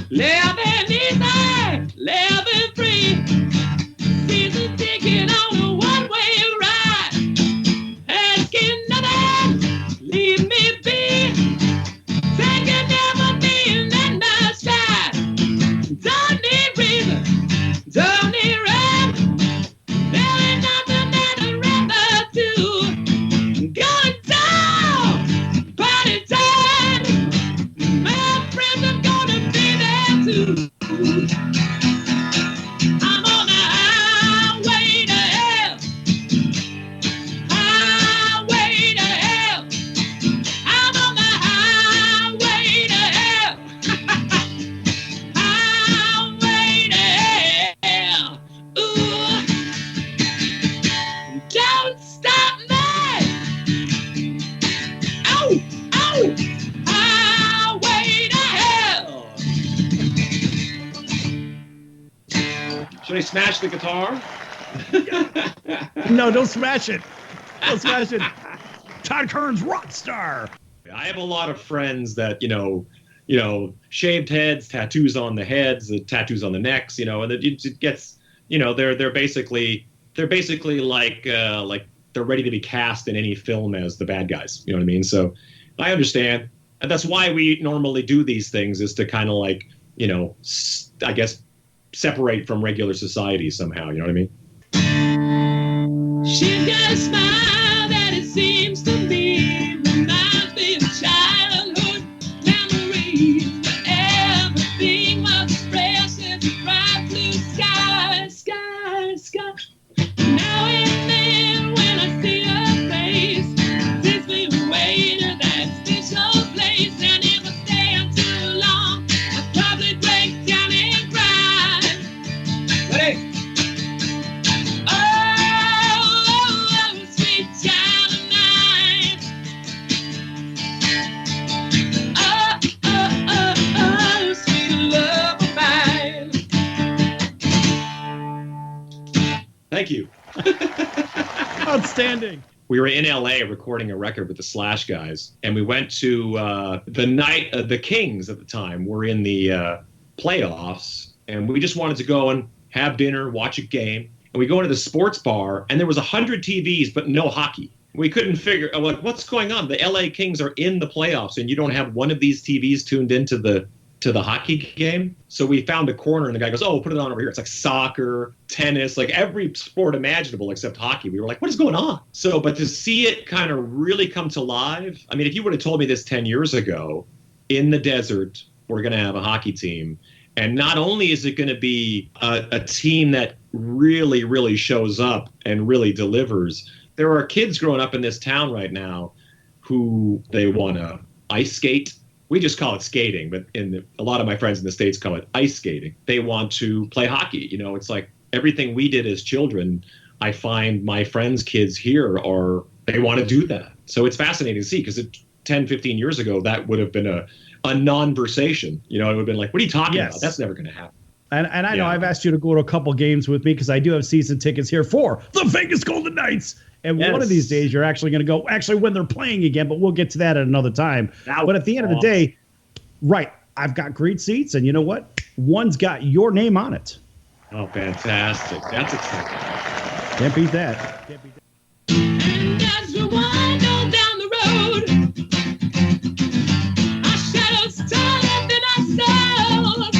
S15: Living easy, living free. Season ticket on a one-way ride. Asking nothing, leave me be. Taking everything in my side. Don't need reason, don't need rhyme. There ain't nothing that I'd rather do. Going down, party time. My friends are gonna be there too. I'm on the highway to hell. Highway to hell. I'm on the highway to hell. Highway to hell. Ooh. Don't stop me. Ow, ow. Highway to hell. Should I smash the guitar?
S2: No, don't smash it. Don't smash it. Todd Kern's rock star.
S15: I have a lot of friends that, shaved heads, tattoos on the heads, tattoos on the necks, and it gets, they're basically like they're ready to be cast in any film as the bad guys. You know what I mean? So I understand. And that's why we normally do these things, is to kind of I guess, separate from regular society somehow. You know what I mean? She's got a smile that it seems to me reminds me of childhood memories. Everything was fresh as a bright blue sky, sky, sky. Now and then when I see her face, takes me away to that special place. And if I stay too long, I'd probably break down and cry. Ready? Oh, sweet child of mine. Oh, sweet love of mine. Thank you.
S2: Outstanding.
S15: We were in LA recording a record with the Slash guys, and we went to the night. The Kings at the time were in the playoffs, and we just wanted to go and have dinner, watch a game. And we go into the sports bar, and there was 100 TVs, but no hockey. We couldn't figure, like, what's going on? The LA Kings are in the playoffs, and you don't have one of these TVs tuned into the hockey game. So we found a corner, and the guy goes, "Oh, put it on over here." It's like soccer, tennis, like every sport imaginable except hockey. We were like, what is going on? So, but to see it kind of really come to life, I mean, if you would have told me this 10 years ago, in the desert, we're going to have a hockey team. And not only is it going to be a team that really, really shows up and really delivers, there are kids growing up in this town right now who they want to ice skate. We just call it skating, but a lot of my friends in the States call it ice skating. They want to play hockey. It's like everything we did as children, I find my friends' kids here they want to do that. So it's fascinating to see, because 10, 15 years ago, that would have been a non-versation. It would have been like, what are you talking about? That's never going to happen.
S2: And I know I've asked you to go to a couple games with me, because I do have season tickets here for the Vegas Golden Knights. And one of these days, you're actually going to go, when they're playing again, but we'll get to that at another time. But at the end of the day, right, I've got great seats, and you know what? One's got your name on it.
S15: Oh, fantastic. That's exciting.
S2: Can't beat that.
S15: And as we wind on down the road, our shadows taller than ourselves.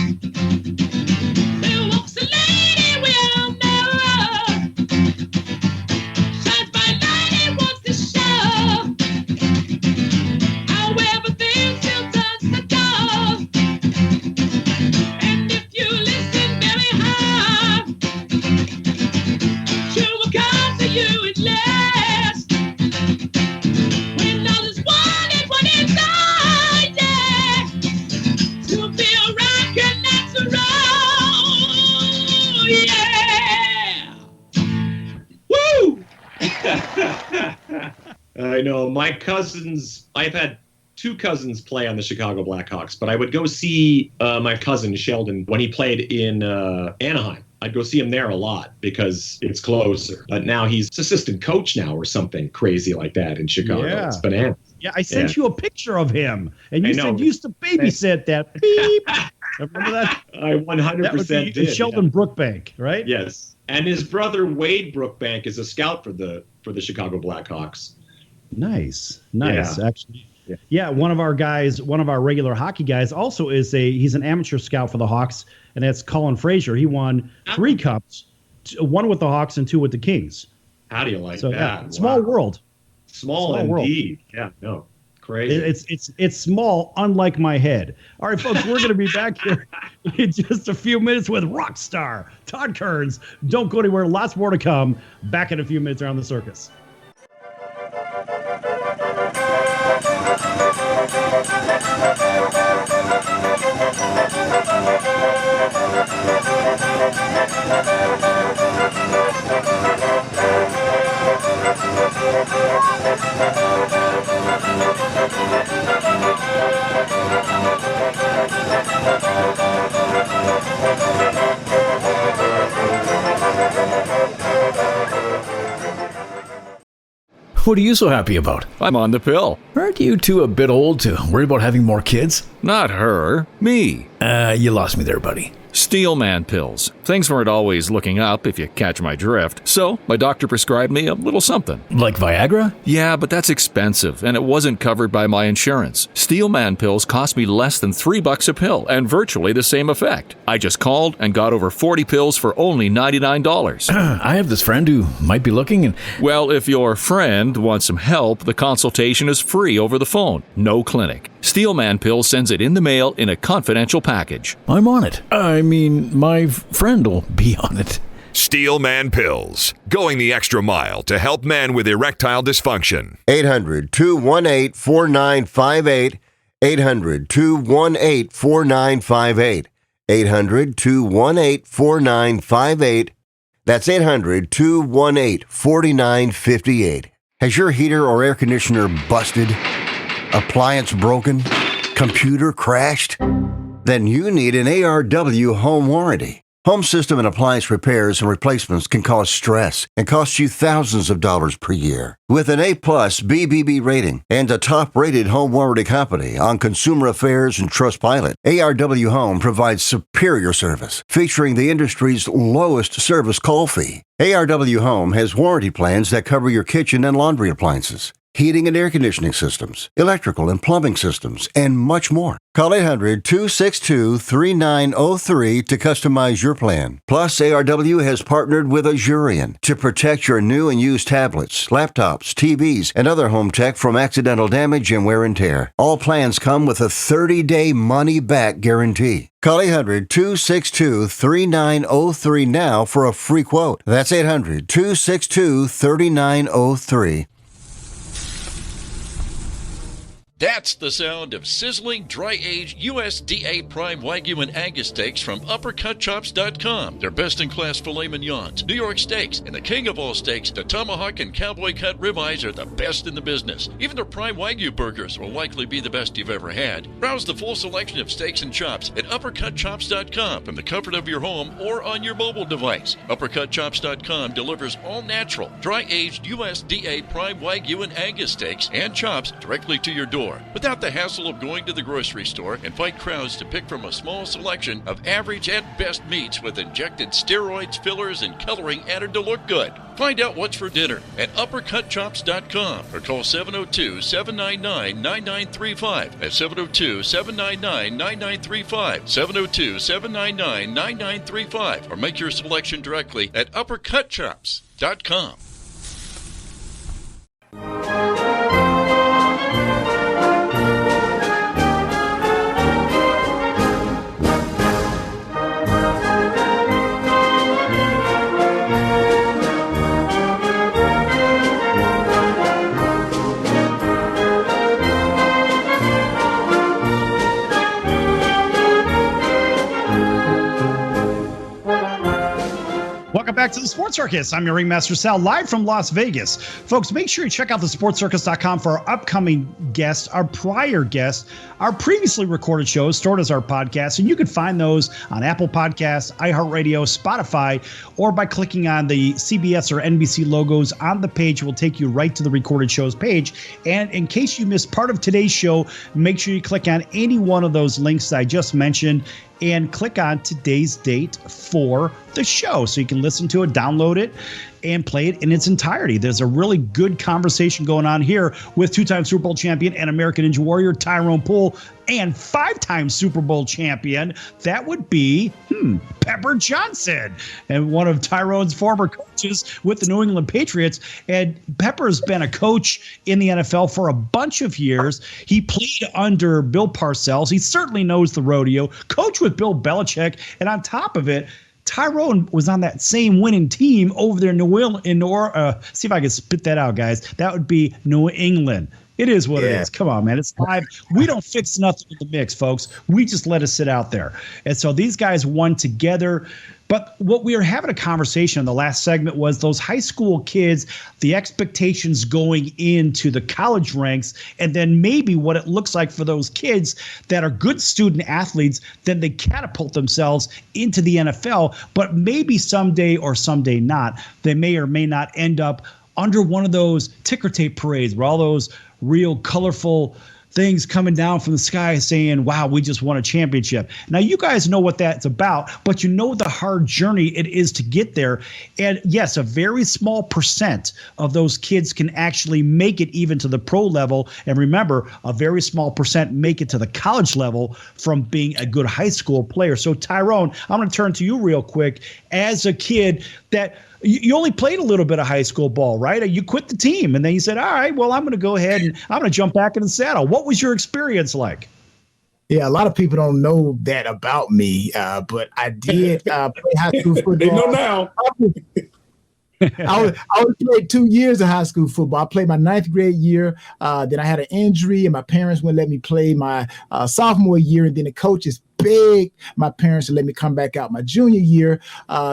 S15: There walks a lady we all know. Shines by light and wants to show how everything still turns the door. And if you listen very hard, she will come to you at last. When all is wanted, what is all, yeah. To feel rock and that's a roll, yeah. Woo! I know, my cousins, I've had two cousins play on the Chicago Blackhawks, but I would go see my cousin Sheldon when he played in Anaheim. I'd go see him there a lot because it's closer. But now he's assistant coach now or something crazy like that in Chicago.
S2: Yeah.
S15: It's bananas.
S2: Yeah, I sent you a picture of him, and you
S15: I know.
S2: said you used to babysit that. Beep. Remember that?
S15: I 100%
S2: That would be
S15: did.
S2: Sheldon Brookbank, right?
S15: Yes. And his brother Wade Brookbank is a scout for the Chicago Blackhawks.
S2: Nice.
S15: Yeah.
S2: Actually. Yeah, one of our regular hockey guys also he's an amateur scout for the Hawks, and that's Colin Frazier. He won 3 cups, 1 with the Hawks and 2 with the Kings.
S15: How do you like
S2: So
S15: that?
S2: yeah, small world.
S15: Small indeed. Yeah, no. Crazy.
S2: It's small, unlike my head. All right, folks, we're going to be back here in just a few minutes with rock star Todd Kearns. Don't go anywhere. Lots more to come. Back in a few minutes around the circus.
S16: What are you so happy about? I'm on the pill. Aren't you two a bit old to worry about having more kids? Not her. Me. You lost me there, buddy. Steelman pills. Things weren't always looking up, if you catch my drift. So, my doctor prescribed me a little something. Like Viagra? Yeah, but that's expensive, and it wasn't covered by my insurance. Steelman pills cost me less than $3 a pill, and virtually the same effect. I just called and got over 40 pills for only $99. I have this friend who might be looking and... Well, if your friend wants some help, the consultation is free over the phone. No clinic. Steelman Pill sends it in the mail in a confidential package. I'm on it. I mean, my friend will be on it.
S7: Steelman Pills, going the extra mile to help men with erectile dysfunction.
S8: 800-218-4958. 800-218-4958. 800-218-4958. That's 800-218-4958. Has your heater or air conditioner busted? Appliance broken? Computer crashed? Then you need an ARW home warranty. Home system and appliance repairs and replacements can cause stress and cost you thousands of dollars per year. With an A-plus BBB rating and a top-rated home warranty company on Consumer Affairs and Trustpilot, ARW Home provides superior service, featuring the industry's lowest service call fee. ARW Home has warranty plans that cover your kitchen and laundry appliances, heating and air conditioning systems, electrical and plumbing systems, and much more. Call 800-262-3903 to customize your plan. Plus, ARW has partnered with Azurian to protect your new and used tablets, laptops, TVs, and other home tech from accidental damage and wear and tear. All plans come with a 30-day money-back guarantee. Call 800-262-3903 now for a free quote. That's 800-262-3903.
S17: That's the sound of sizzling, dry-aged USDA Prime Wagyu and Angus steaks from UpperCutChops.com. Their best-in-class filet mignons, New York steaks, and the king of all steaks, the tomahawk and cowboy cut ribeyes are the best in the business. Even their Prime Wagyu burgers will likely be the best you've ever had. Browse the full selection of steaks and chops at UpperCutChops.com from the comfort of your home or on your mobile device. UpperCutChops.com delivers all-natural, dry-aged USDA Prime Wagyu and Angus steaks and chops directly to your door, without the hassle of going to the grocery store and fight crowds to pick from a small selection of average at best meats with injected steroids, fillers, and coloring added to look good. Find out what's for dinner at UpperCutChops.com or call 702-799-9935. That's 702-799-9935. 702-799-9935. Or make your selection directly at UpperCutChops.com.
S2: Welcome back to the Sports Circus. I'm your ringmaster Sal, live from Las Vegas. Folks, make sure you check out thesportscircus.com for our upcoming guests, our prior guests, our previously recorded shows stored as our podcasts, and you can find those on Apple Podcasts, iHeartRadio, Spotify, or by clicking on the CBS or NBC logos on the page. It will take you right to the recorded shows page. And in case you missed part of today's show, make sure you click on any one of those links that I just mentioned and click on today's date for the show so you can listen to it, download it, and play it in its entirety. There's a really good conversation going on here with two-time Super Bowl champion and American Ninja Warrior Tyrone Poole and five-time Super Bowl champion. That would be Pepper Johnson, and one of Tyrone's former coaches with the New England Patriots. And Pepper's been a coach in the NFL for a bunch of years. He played under Bill Parcells. He certainly knows the rodeo, coached with Bill Belichick, and on top of it, Tyrone was on that same winning team over there in see if I can spit that out, guys. That would be New England. It is what it is. Come on, man. It's live. We don't fix nothing with the mix, folks. We just let it sit out there. And so these guys won together. But what we were having a conversation in the last segment was those high school kids, the expectations going into the college ranks, and then maybe what it looks like for those kids that are good student athletes, then they catapult themselves into the NFL. But maybe someday or someday not, they may or may not end up under one of those ticker tape parades where all those real colorful things coming down from the sky saying, wow, we just won a championship. Now, you guys know what that's about, but you know the hard journey it is to get there. And yes, a very small percent of those kids can actually make it even to the pro level. And remember, a very small percent make it to the college level from being a good high school player. So, Tyrone, I'm going to turn to you real quick. As a kid that you only played a little bit of high school ball, right? You quit the team, and then you said, all right, well, I'm going to go ahead and I'm going to jump back in the saddle. What was your experience like?
S4: Yeah, a lot of people don't know that about me, but I did play high school football.
S1: They know now.
S4: I only played 2 years of high school football. I played my 9th grade year. Then I had an injury, and my parents wouldn't let me play my sophomore year. And then the coaches begged my parents to let me come back out my junior year.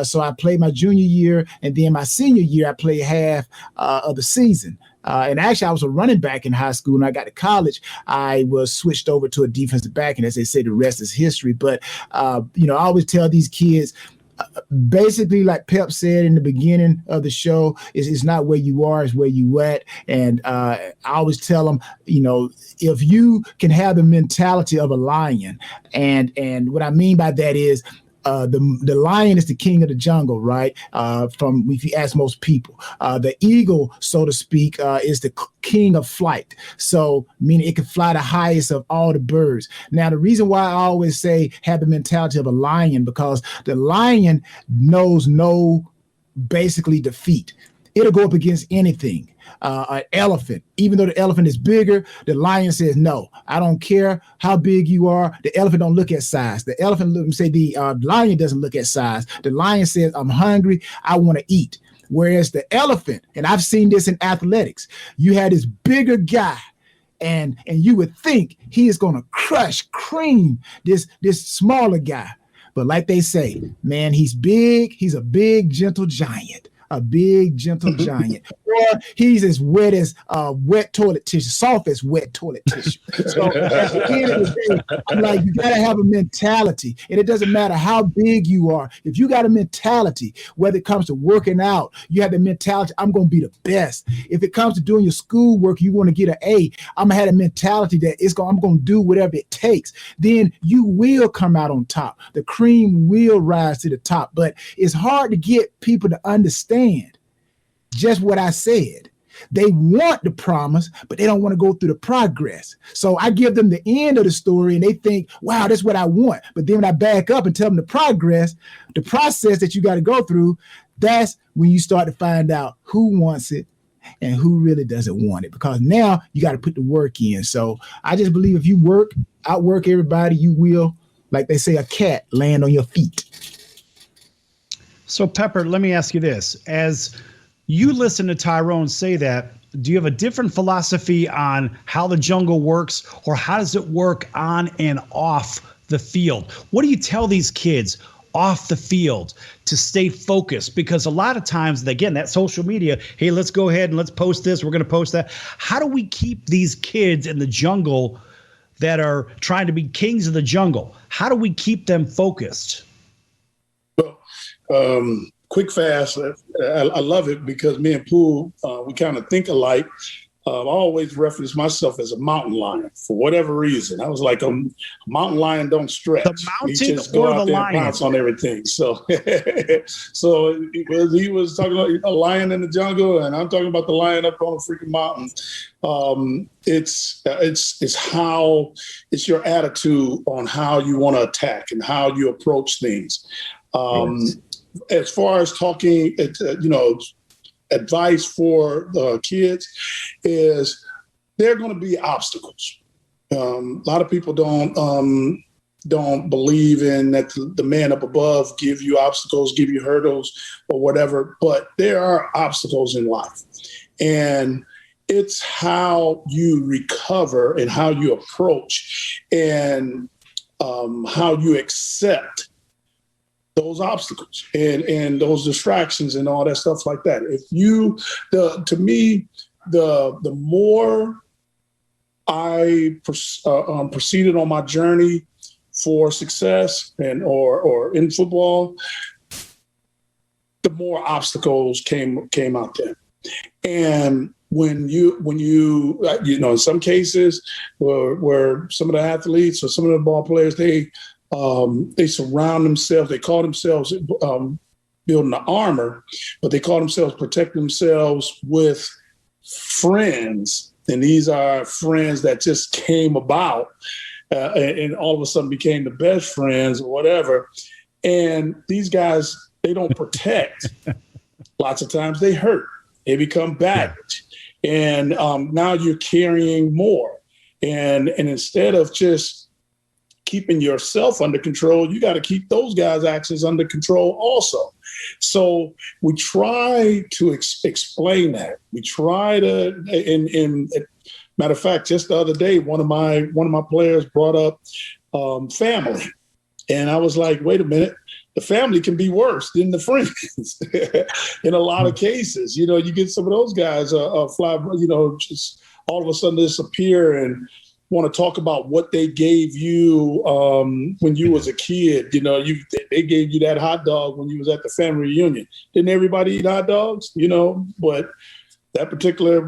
S4: So I played my junior year, and then my senior year, I played half of the season. And actually, I was a running back in high school. When I got to college, I was switched over to a defensive back. And as they say, the rest is history. But, I always tell these kids, basically, like Pep said in the beginning of the show, it's not where you are, it's where you at. And I always tell them, if you can have the mentality of a lion, and what I mean by that is the lion is the king of the jungle, right? From if you ask most people, the eagle, so to speak, is the king of flight. So meaning it can fly the highest of all the birds. Now, the reason why I always say have the mentality of a lion, because the lion knows no basically defeat. It'll go up against anything. An elephant, even though the elephant is bigger, the lion says, no, I don't care how big you are. The elephant don't look at size. The elephant the lion doesn't look at size. The lion says, I'm hungry, I want to eat. Whereas the elephant, and I've seen this in athletics, you had this bigger guy, and you would think he is going to cream this smaller guy. But like they say, man, he's big. He's a big, gentle giant. A big, gentle giant. Or he's as wet as wet toilet tissue, soft as wet toilet tissue. So at the end of the day, I'm like, you got to have a mentality. And it doesn't matter how big you are. If you got a mentality, whether it comes to working out, you have the mentality, I'm going to be the best. If it comes to doing your schoolwork, you want to get an A, I'm going to have a mentality that I'm going to do whatever it takes. Then you will come out on top. The cream will rise to the top. But it's hard to get people to understand just what I said. They want the promise, but they don't want to go through the progress. So I give them the end of the story and they think, wow, that's what I want. But then when I back up and tell them the process that you got to go through, that's when you start to find out who wants it and who really doesn't want it, because now you got to put the work in. So I just believe if you outwork everybody, you will, like they say, a cat land on your feet.
S2: So, Pepper, let me ask you this. As you listen to Tyrone say that, do you have a different philosophy on how the jungle works, or how does it work on and off the field? What do you tell these kids off the field to stay focused? Because a lot of times, again, that social media, hey, let's go ahead and let's post this. We're going to post that. How do we keep these kids in the jungle that are trying to be kings of the jungle? How do we keep them focused?
S18: Quick, fast. I love it because me and Pooh, we kind of think alike. I always reference myself as a mountain lion for whatever reason. I was like, a mountain lion don't stretch.
S2: The mountain
S18: he just go
S2: or
S18: out
S2: the
S18: there
S2: lion?
S18: and pounce on everything. So, so he was talking about a lion in the jungle, and I'm talking about the lion up on a freaking mountain. It's your attitude on how you want to attack and how you approach things. As far as talking, advice for the kids is there are going to be obstacles. A lot of people don't believe in that the man up above give you obstacles, give you hurdles or whatever, but there are obstacles in life. And it's how you recover and how you approach and how you accept those obstacles and those distractions and all that stuff like that. To me, the more I proceeded on my journey for success or in football, the more obstacles came out there. And when you in some cases where some of the athletes or some of the ball players, they surround themselves. They call themselves building the armor, but they call themselves protecting themselves with friends. And these are friends that just came about and all of a sudden became the best friends or whatever. And these guys, they don't protect. Lots of times they hurt. They become baggage. And now you're carrying more. And instead of just keeping yourself under control, you got to keep those guys' actions under control also. So we try to explain that. We try to, and matter of fact, just the other day, one of my players brought up family, and I was like, wait a minute, the family can be worse than the friends in a lot of cases. You get some of those guys fly, just all of a sudden disappear and want to talk about what they gave you when you was a kid. They gave you that hot dog when you was at the family reunion. Didn't everybody eat hot dogs? But that particular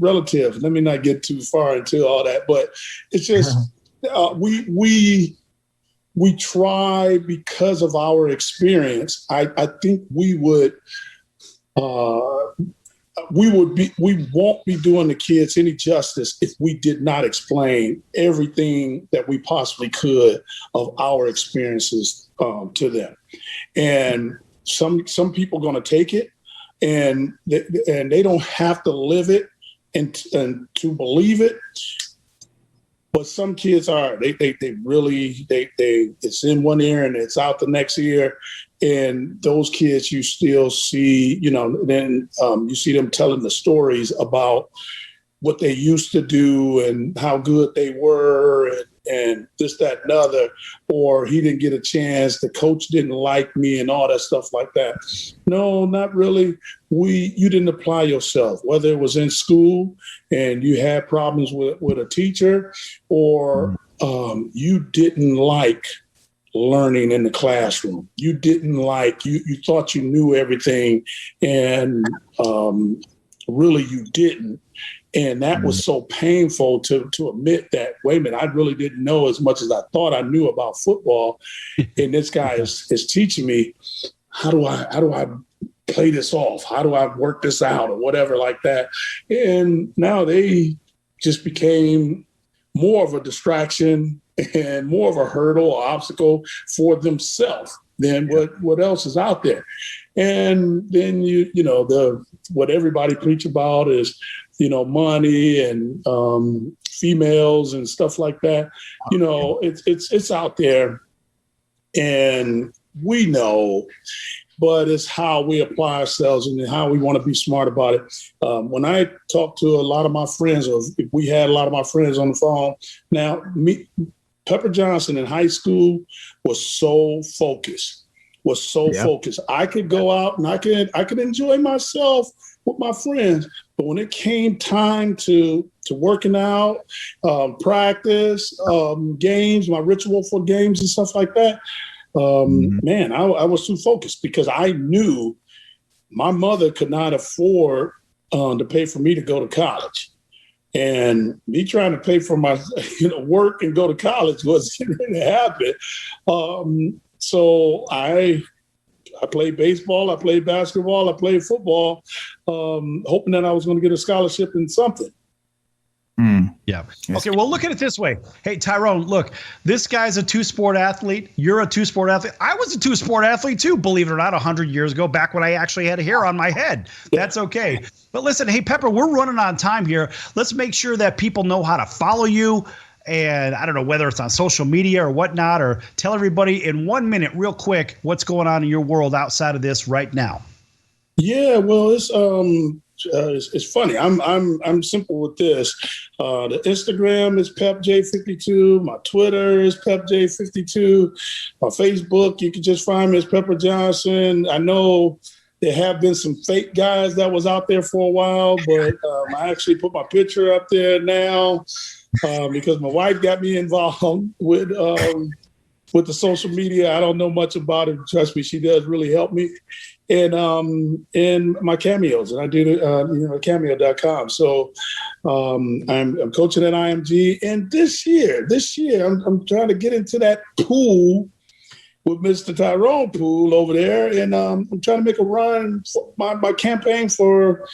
S18: relative, let me not get too far into all that, but it's just we try because of our experience. I think we won't be doing the kids any justice if we did not explain everything that we possibly could of our experiences to them. And some people are going to take it, and they don't have to live it and to believe it. But some kids are. They really it's in one ear and it's out the next ear. And those kids, you still see, then you see them telling the stories about what they used to do and how good they were and this, that, and other, or he didn't get a chance, the coach didn't like me and all that stuff like that. No, not really. You didn't apply yourself, whether it was in school and you had problems with a teacher, or you didn't like learning in the classroom. You didn't like, you thought you knew everything, and really you didn't. And that was so painful to admit that, wait a minute, I really didn't know as much as I thought I knew about football. And this guy is teaching me, how do I play this off? How do I work this out or whatever like that? And now they just became more of a distraction and more of a hurdle or obstacle for themselves than what else is out there. And then what everybody preach about is, money and females and stuff like that. It's out there, and we know, but it's how we apply ourselves and how we want to be smart about it. When I talk to a lot of my friends, or if we had a lot of my friends on the phone, now Pepper Johnson in high school was so focused. was so focused. I could go out and I could enjoy myself with my friends, but when it came time to working out, practice, games, my ritual for games and stuff like that, man, I was too focused because I knew my mother could not afford to pay for me to go to college. And me trying to pay for my work and go to college wasn't going to happen. So I played baseball, I played basketball, I played football, hoping that I was going to get a scholarship in something.
S2: Yeah. Okay, well, look at it this way. Hey, Tyrone, look, this guy's a two-sport athlete. You're a two-sport athlete. I was a two-sport athlete too, believe it or not, 100 years ago, back when I actually had hair on my head. That's okay. But listen, hey, Pepper, we're running on time here. Let's make sure that people know how to follow you. And I don't know whether it's on social media or whatnot, or tell everybody in 1 minute, real quick, what's going on in your world outside of this right now.
S18: Yeah, well, it's funny. I'm simple with this. The Instagram is PepJ52. My Twitter is PepJ52. My Facebook, you can just find me as Pepper Johnson. I know there have been some fake guys that was out there for a while, but I actually put my picture up there now because my wife got me involved with the social media. I don't know much about it. Trust me, she does really help me. And my cameos, and I do cameo.com. So I'm coaching at IMG, and this year I'm trying to get into that pool with Mr. Tyrone Pool over there, and I'm trying to make a run for my campaign for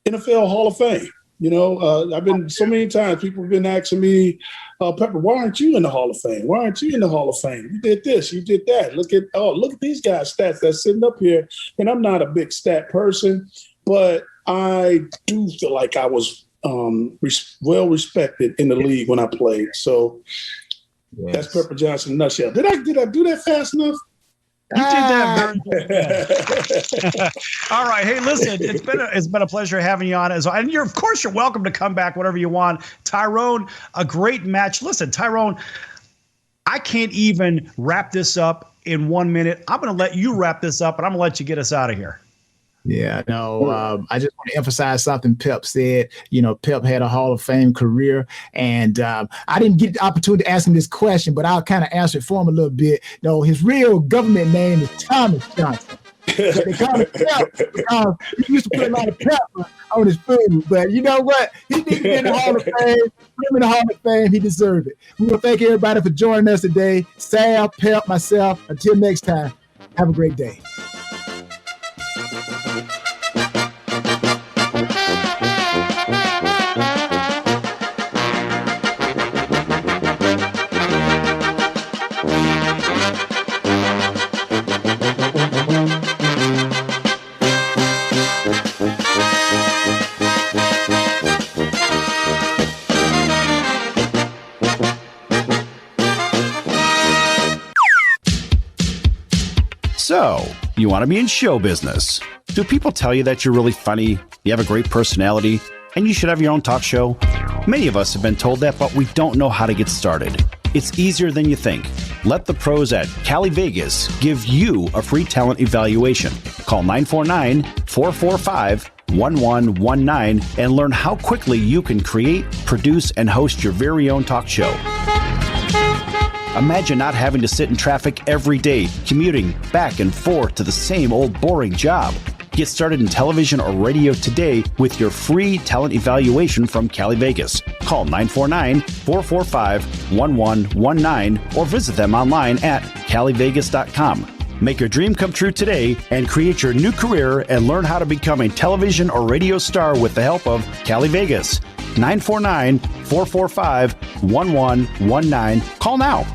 S18: NFL Hall of Fame. I've been so many times, people have been asking me, Pepper, why aren't you in the Hall of Fame? Why aren't you in the Hall of Fame? You did this, you did that. Look at these guys' stats that's sitting up here. And I'm not a big stat person, but I do feel like I was well respected in the league when I played. So that's Pepper Johnson in a nutshell. Did I do that fast enough?
S2: You did that very good. All right. Hey, listen, it's been a pleasure having you on. And you're welcome to come back whenever you want. Tyrone, a great match. Listen, Tyrone, I can't even wrap this up in 1 minute. I'm going to let you wrap this up, and I'm going to let you get us out of here.
S4: Yeah, no, I just want to emphasize something Pep said. Pep had a Hall of Fame career, and I didn't get the opportunity to ask him this question, but I'll kind of answer it for him a little bit. His real government name is Thomas Johnson. They call him Pep because he used to put a lot of pepper on his food. But you know what? He needs to be in the Hall of Fame. Put him in the Hall of Fame. He deserves it. We want to thank everybody for joining us today. Sal, Pep, myself. Until next time, have a great day.
S14: So, you want to be in show business. Do people tell you that you're really funny, you have a great personality, and you should have your own talk show? Many of us have been told that, but we don't know how to get started. It's easier than you think. Let the pros at Cali Vegas give you a free talent evaluation. Call 949-445-1119 and learn how quickly you can create, produce, and host your very own talk show. Imagine not having to sit in traffic every day, commuting back and forth to the same old boring job. Get started in television or radio today with your free talent evaluation from Cali Vegas. Call 949-445-1119 or visit them online at calivegas.com. Make your dream come true today and create your new career and learn how to become a television or radio star with the help of Cali Vegas. 949-445-1119. Call now.